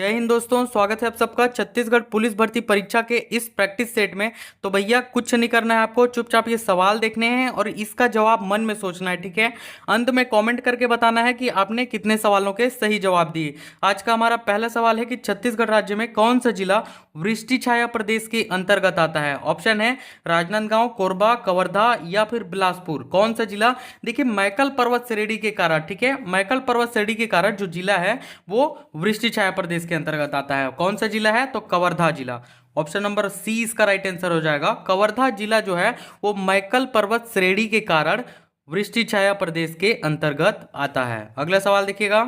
जय हिंद दोस्तों, स्वागत है आप सबका छत्तीसगढ़ पुलिस भर्ती परीक्षा के इस प्रैक्टिस सेट में। तो भैया कुछ नहीं करना है आपको, चुपचाप ये सवाल देखने हैं और इसका जवाब मन में सोचना है, ठीक है। अंत में कमेंट करके बताना है कि आपने कितने सवालों के सही जवाब दिए। आज का हमारा पहला सवाल है कि छत्तीसगढ़ राज्य में कौन सा जिला वृष्टि छाया प्रदेश के अंतर्गत आता है। ऑप्शन है राजनांदगांव, कोरबा, कवर्धा या फिर बिलासपुर। कौन सा जिला? देखिए मैकल पर्वत श्रेणी के कारण, ठीक है, मैकल पर्वत श्रेणी के कारण जो जिला है वो वृष्टि छाया प्रदेश के अंतर्गत आता है। कौन सा जिला है? तो कवर्धा जिला। ऑप्शन नंबर सी इसका राइट आंसर हो जाएगा। कवर्धा जिला जो है वो मैकल पर्वत श्रेणी के कारण वृष्टि छाया प्रदेश के अंतर्गत आता है। अगला सवाल देखिएगा।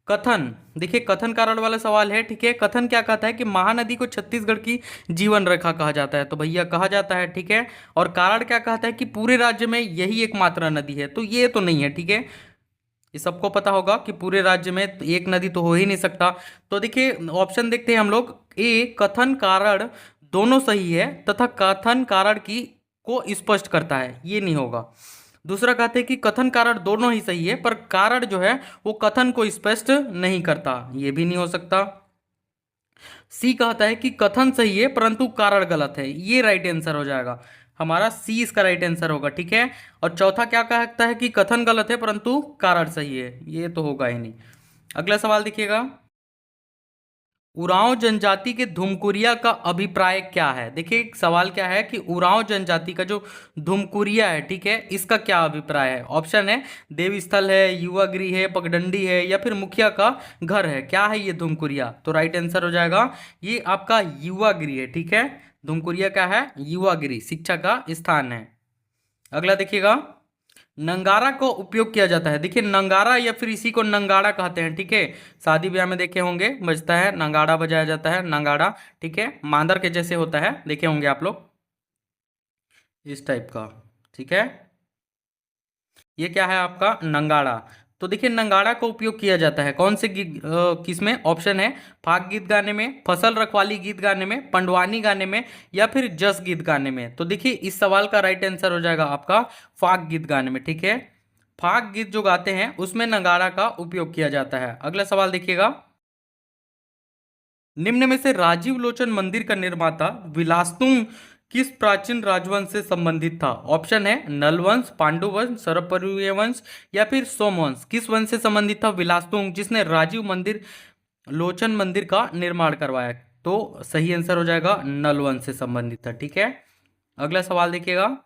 कथन, देखिए कथन कारण वाला सवाल है, ठीक है। कथन क्या कहता है कि महानदी को छत्तीसगढ़ की जीवन रेखा कहा जाता है। तो भैया कहा जाता है, ठीक है। और कारण क्या कहता है कि पूरे राज्य में यही एकमात्र नदी है। तो ये तो नहीं है, ठीक है। ये सबको पता होगा कि पूरे राज्य में एक नदी तो हो ही नहीं सकता। तो देखिए ऑप्शन देखते हैं हम लोग। ए, कथन कारण दोनों सही है तथा कथन कारण की को स्पष्ट करता है, ये नहीं होगा। दूसरा कहते हैं कि कथन कारण दोनों ही सही है पर कारण जो है वो कथन को स्पष्ट नहीं करता, ये भी नहीं हो सकता। सी कहता है कि कथन सही है परंतु कारण गलत है, ये राइट आंसर हो जाएगा। हमारा सी इसका राइट आंसर होगा, ठीक है। और चौथा क्या कहता है कि कथन गलत है परंतु कारण सही है, ये तो होगा ही नहीं। अगला सवाल देखिएगा। उरांव जनजाति के धुमकुरिया का अभिप्राय क्या है। देखिए सवाल क्या है कि उरांव जनजाति का जो धुमकुरिया है, ठीक है, इसका क्या अभिप्राय है। ऑप्शन है देव स्थल है, युवा गृह है, पगडंडी है या फिर मुखिया का घर है। क्या है ये धुमकुरिया? तो राइट आंसर हो जाएगा ये आपका युवा गृह है, ठीक है। धुमकुरिया क्या है? युवा गृह, शिक्षा का स्थान है। अगला देखिएगा। नंगारा को उपयोग किया जाता है। देखिए नंगारा या फिर इसी को नंगाड़ा कहते हैं, ठीक है। शादी ब्याह में देखे होंगे बजता है, नंगाड़ा बजाया जाता है, नंगाड़ा, ठीक है। मांदर के जैसे होता है, देखे होंगे आप लोग इस टाइप का, ठीक है। ये क्या है आपका? नंगाड़ा। तो देखिए नंगाड़ा का उपयोग किया जाता है कौन से गीत किस में? ऑप्शन है फाग गीत गाने में, फसल रखवाली गीत गाने में, पंडवानी गाने में या फिर जस गीत गाने में। तो देखिए इस सवाल का राइट आंसर हो जाएगा आपका फाग गीत गाने में, ठीक है। फाग गीत जो गाते हैं उसमें नगाड़ा का उपयोग किया जाता है। अगला सवाल देखिएगा। निम्न में से राजीव लोचन मंदिर का निर्माता विलासतुंग किस प्राचीन राजवंश से संबंधित था। ऑप्शन है नल वंश, पांडु वंश, सरपरुय वंश या फिर सोमवंश। किस वंश से संबंधित था विलासतुंग जिसने राजीव मंदिर लोचन मंदिर का निर्माण करवाया? तो सही आंसर हो जाएगा नल वंश से संबंधित था, ठीक है। अगला सवाल देखिएगा।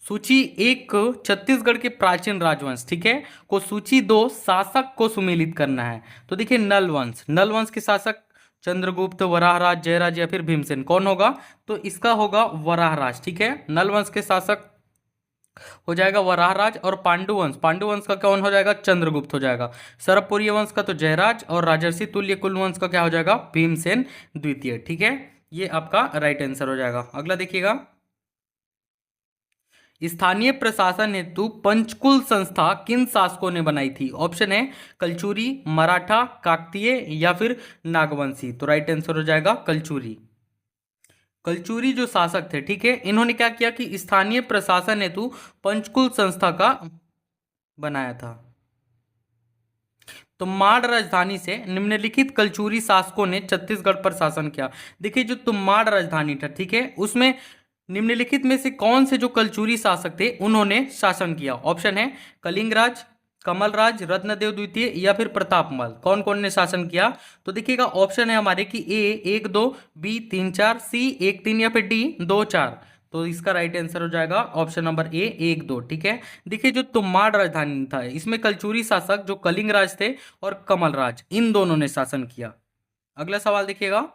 सूची एक छत्तीसगढ़ के प्राचीन राजवंश, ठीक है, को सूची दो शासक को सुमेलित करना है। तो देखिए नल वंश, नल वंश के शासक चंद्रगुप्त, वराहराज, जयराज या फिर भीमसेन, कौन होगा? तो इसका होगा वराहराज, ठीक है। नल वंश के शासक हो जाएगा वराहराज और पांडुवंश, पांडुवंश का कौन हो जाएगा? चंद्रगुप्त हो जाएगा। सरपुरीय वंश का तो जयराज और राजर्षि तुल्य कुल वंश का क्या हो जाएगा? भीमसेन द्वितीय, ठीक है। ये आपका राइट आंसर हो जाएगा। अगला देखिएगा। स्थानीय प्रशासन हेतु पंचकुल संस्था किन शासकों ने बनाई थी? ऑप्शन है कलचुरी, मराठा, काकतीय या फिर नागवंशी। तो राइट आंसर हो जाएगा कलचुरी। कलचुरी जो शासक थे, ठीक है, इन्होंने क्या किया कि स्थानीय प्रशासन हेतु पंचकुल संस्था का बनाया था। तो माड़ राजधानी से निम्नलिखित कलचुरी शासकों ने छत्तीसगढ़ पर शासन किया। देखिए जो तुम्बाड़ राजधानी था, ठीक है, उसमें निम्नलिखित में से कौन से जो कलचुरी शासक थे उन्होंने शासन किया? ऑप्शन है कलिंगराज, कमलराज, रत्नदेव द्वितीय या फिर प्रतापमल। कौन कौन ने शासन किया? तो देखिएगा ऑप्शन है हमारे कि ए 1 2, बी 3 4, सी 1 3 या फिर डी 2 4। तो इसका राइट आंसर हो जाएगा ऑप्शन नंबर ए 1 2, ठीक है। देखिए जो तुम्बाड़ राजधानी था इसमें कलचुरी शासक जो कलिंगराज थे और कमलराज, इन दोनों ने शासन किया। अगला सवाल देखिएगा।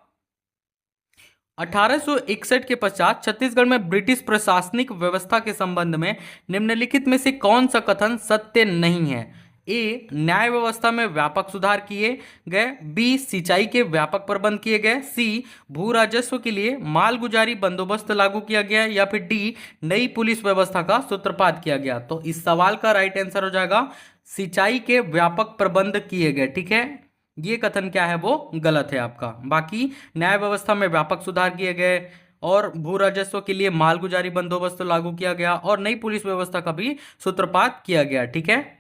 1861 के पश्चात छत्तीसगढ़ में ब्रिटिश प्रशासनिक व्यवस्था के संबंध में निम्नलिखित में से कौन सा कथन सत्य नहीं है? ए, न्याय व्यवस्था में व्यापक सुधार किए गए, बी, सिंचाई के व्यापक प्रबंध किए गए, सी, भू राजस्व के लिए मालगुजारी बंदोबस्त लागू किया गया या फिर डी, नई पुलिस व्यवस्था का सूत्रपात किया गया। तो इस सवाल का राइट आंसर हो जाएगा सिंचाई के व्यापक प्रबंध किए गए, ठीक है। ये कथन क्या है वो गलत है आपका। बाकी न्याय व्यवस्था में व्यापक सुधार किए गए और भू राजस्व के लिए मालगुजारी बंदोबस्त लागू किया गया और नई पुलिस व्यवस्था का भी सूत्रपात किया गया, ठीक है।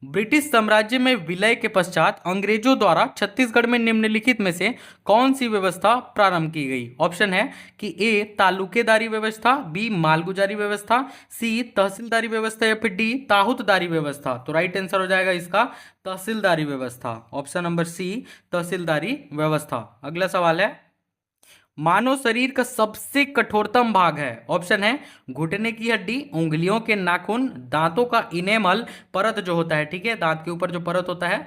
ब्रिटिश साम्राज्य में विलय के पश्चात अंग्रेजों द्वारा छत्तीसगढ़ में निम्नलिखित में से कौन सी व्यवस्था प्रारंभ की गई? ऑप्शन है कि ए तालुकेदारी व्यवस्था, बी मालगुजारी व्यवस्था, सी तहसीलदारी व्यवस्था या फिर डी ताहूतदारी व्यवस्था। तो राइट आंसर हो जाएगा इसका तहसीलदारी व्यवस्था, ऑप्शन नंबर सी तहसीलदारी व्यवस्था। अगला सवाल है, मानव शरीर का सबसे कठोरतम भाग है? ऑप्शन है घुटने की हड्डी, उंगलियों के नाखून, दांतों का इनेमल परत जो होता है, ठीक है, दांत के ऊपर जो परत होता है,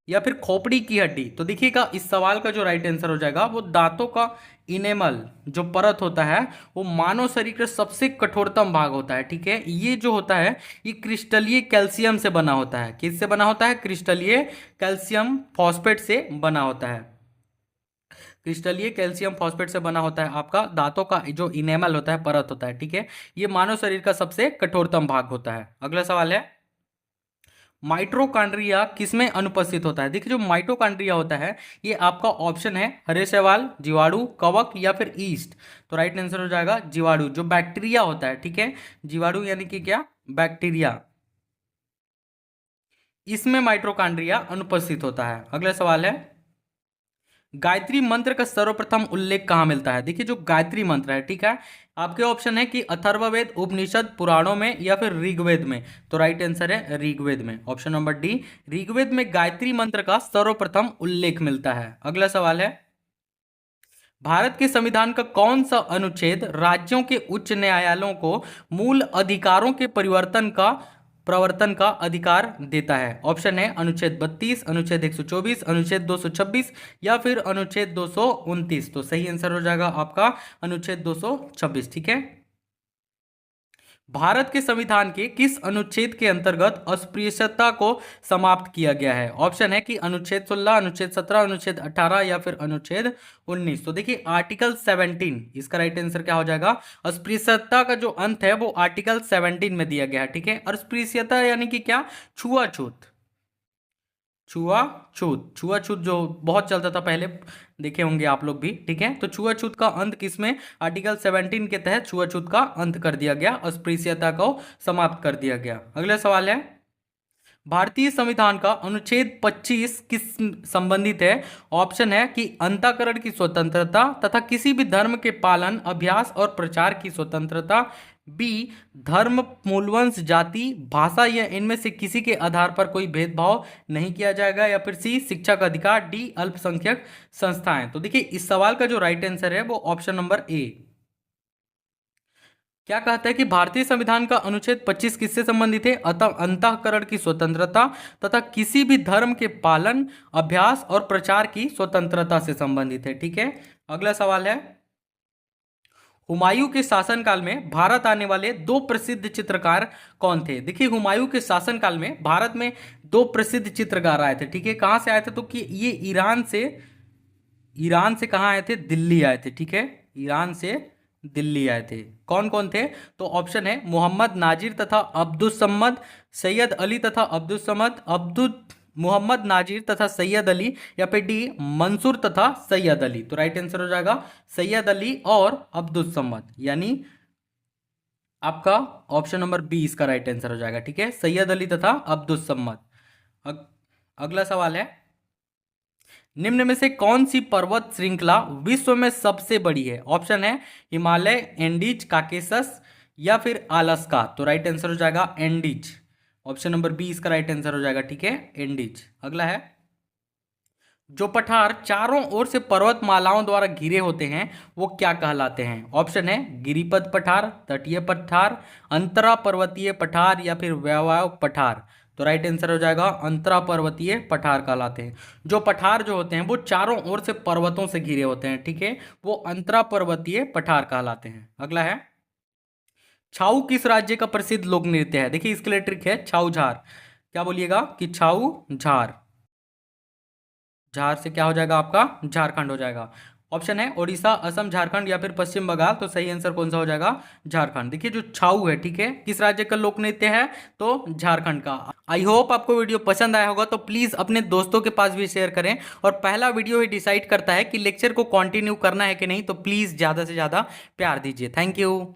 या फिर खोपड़ी की हड्डी। तो देखिएगा इस सवाल का जो राइट आंसर हो जाएगा वो दांतों का इनेमल जो परत होता है वो मानव शरीर का सबसे कठोरतम भाग होता है, ठीक है। ये जो होता है ये क्रिस्टलीय कैल्शियम से बना होता है। किससे बना होता है? क्रिस्टलीय कैल्शियम फॉस्फेट से बना होता है। क्रिस्टलीय कैल्शियम फॉस्फेट से बना होता है आपका दांतों का जो इनेमल होता है, परत होता है, ठीक है। ये मानव शरीर का सबसे कठोरतम भाग होता है। अगला सवाल है, माइटोकॉन्ड्रिया किसमें अनुपस्थित होता है? देखिए जो माइटोकॉन्ड्रिया होता है ये आपका ऑप्शन है हरे शैवाल, जीवाणु, कवक या फिर ईस्ट। तो राइट आंसर हो जाएगा जीवाणु, जो बैक्टीरिया होता है, ठीक है। जीवाणु यानी कि क्या? बैक्टीरिया, इसमें माइटोकॉन्ड्रिया अनुपस्थित होता है। अगला सवाल है, गायत्री मंत्र का सर्वप्रथम उल्लेख कहाँ मिलता है? देखिए जो गायत्री मंत्र है, ठीक है, आपके ऑप्शन है कि अथर्ववेद, उपनिषद, पुराणों में या फिर ऋग्वेद में। तो राइट आंसर है ऋग्वेद में, ऑप्शन नंबर डी, ऋग्वेद में गायत्री मंत्र का सर्वप्रथम उल्लेख मिलता है। अगला सवाल है, भारत के संविधान का कौन सा अनुच्छेद राज्यों के उच्च न्यायालयों को मूल अधिकारों के प्रवर्तन का अधिकार देता है? ऑप्शन है अनुच्छेद 32, अनुच्छेद 124, अनुच्छेद 226 या फिर अनुच्छेद 229। तो सही आंसर हो जाएगा आपका अनुच्छेद 226, ठीक है। भारत के संविधान के किस अनुच्छेद के अंतर्गत अस्पृश्यता को समाप्त किया गया है? ऑप्शन है कि अनुच्छेद 16, अनुच्छेद 17, अनुच्छेद 18 या फिर अनुच्छेद 19। तो देखिए आर्टिकल 17, इसका राइट आंसर क्या हो जाएगा? अस्पृश्यता का जो अंत है वो आर्टिकल 17 में दिया गया है, ठीक है। अस्पृश्यता यानी कि क्या? छुआछूत, छुआछूत, छुआछूत जो बहुत चलता था पहले, देखे होंगे आप लोग भी, ठीक है। तो छुआछूत का अंत किसमें? आर्टिकल 17 के तहत छुआछूत का अंत कर दिया गया, अस्पृश्यता को समाप्त कर दिया गया। अगला सवाल है, भारतीय संविधान का अनुच्छेद 25 किस संबंधित है? ऑप्शन है कि अंतःकरण की स्वतंत्रता तथा किसी भी धर्म के पालन, अभ्यास और प्रचार की स्वतंत्रता, बी धर्म, मूलवंश, जाति, भाषा या इनमें से किसी के आधार पर कोई भेदभाव नहीं किया जाएगा, या फिर सी शिक्षा का अधिकार, डी अल्पसंख्यक संस्थाएं। तो देखिए इस सवाल का जो राइट आंसर है वो ऑप्शन नंबर ए। क्या कहता है कि भारतीय संविधान का अनुच्छेद 25 किससे संबंधित है? अंतःकरण की स्वतंत्रता तथा किसी भी धर्म के पालन, अभ्यास और प्रचार की स्वतंत्रता से संबंधित है, ठीक है। अगला सवाल है, हुमायूं के शासनकाल में भारत आने वाले दो प्रसिद्ध चित्रकार कौन थे? देखिए हुमायूं के शासनकाल में भारत में दो प्रसिद्ध चित्रकार आए थे, ठीक है। कहां से आए थे? तो कि ये ईरान से कहाँ आए थे? दिल्ली आए थे, ठीक है। ईरान से दिल्ली आए थे। कौन कौन थे? तो ऑप्शन है मोहम्मद नाजिर तथा अब्दुस सम्मद, सैयद अली तथा अब्दुस सम्मद, मोहम्मद नाजिर तथा सैयद अली, या फिर डी मंसूर तथा सैयद अली। तो राइट आंसर हो जाएगा सैयद अली और अब्दुस सम्मद, यानी आपका ऑप्शन नंबर बी इसका राइट आंसर हो जाएगा, ठीक है, सैयद अली तथा अब्दुस सम्मद। अगला सवाल है, निम्न में से कौन सी पर्वत श्रृंखला विश्व में सबसे बड़ी है? ऑप्शन है हिमालय, एंडीज, काकेशस या फिर अलास्का। तो राइट आंसर हो जाएगा एंडीज, ऑप्शन नंबर बी इसका राइट आंसर हो जाएगा, ठीक है, एंडीज। अगला है, जो पठार चारों ओर से पर्वतमालाओं द्वारा घिरे होते हैं वो क्या कहलाते हैं? ऑप्शन है गिरिपथ पठार, तटीय पठार, अंतरा पर्वतीय पठार या फिर व्यावहारिक पठार। तो राइट आंसर हो जाएगा अंतरा पर्वतीय पठार कहलाते हैं। जो पठार जो होते हैं वो चारों ओर से पर्वतों से घिरे होते हैं, ठीक है, वो अंतरा पर्वतीय पठार कहलाते हैं। अगला है, छाऊ किस राज्य का प्रसिद्ध लोक नृत्य है? देखिए इसके लिए ट्रिक है, छाऊ झार। क्या बोलिएगा कि छाऊ झार, झार से क्या हो जाएगा आपका? झारखंड हो जाएगा। ऑप्शन है ओडिशा, असम, झारखंड या फिर पश्चिम बंगाल। तो सही आंसर कौन सा हो जाएगा? झारखंड। देखिए जो छाऊ है, ठीक है, किस राज्य का लोक नृत्य है? तो झारखंड का। आई होप आपको वीडियो पसंद आया होगा, तो प्लीज अपने दोस्तों के पास भी शेयर करें। और पहला वीडियो ही डिसाइड करता है कि लेक्चर को कंटिन्यू करना है कि नहीं, तो प्लीज ज्यादा से ज्यादा प्यार दीजिए। Thank you.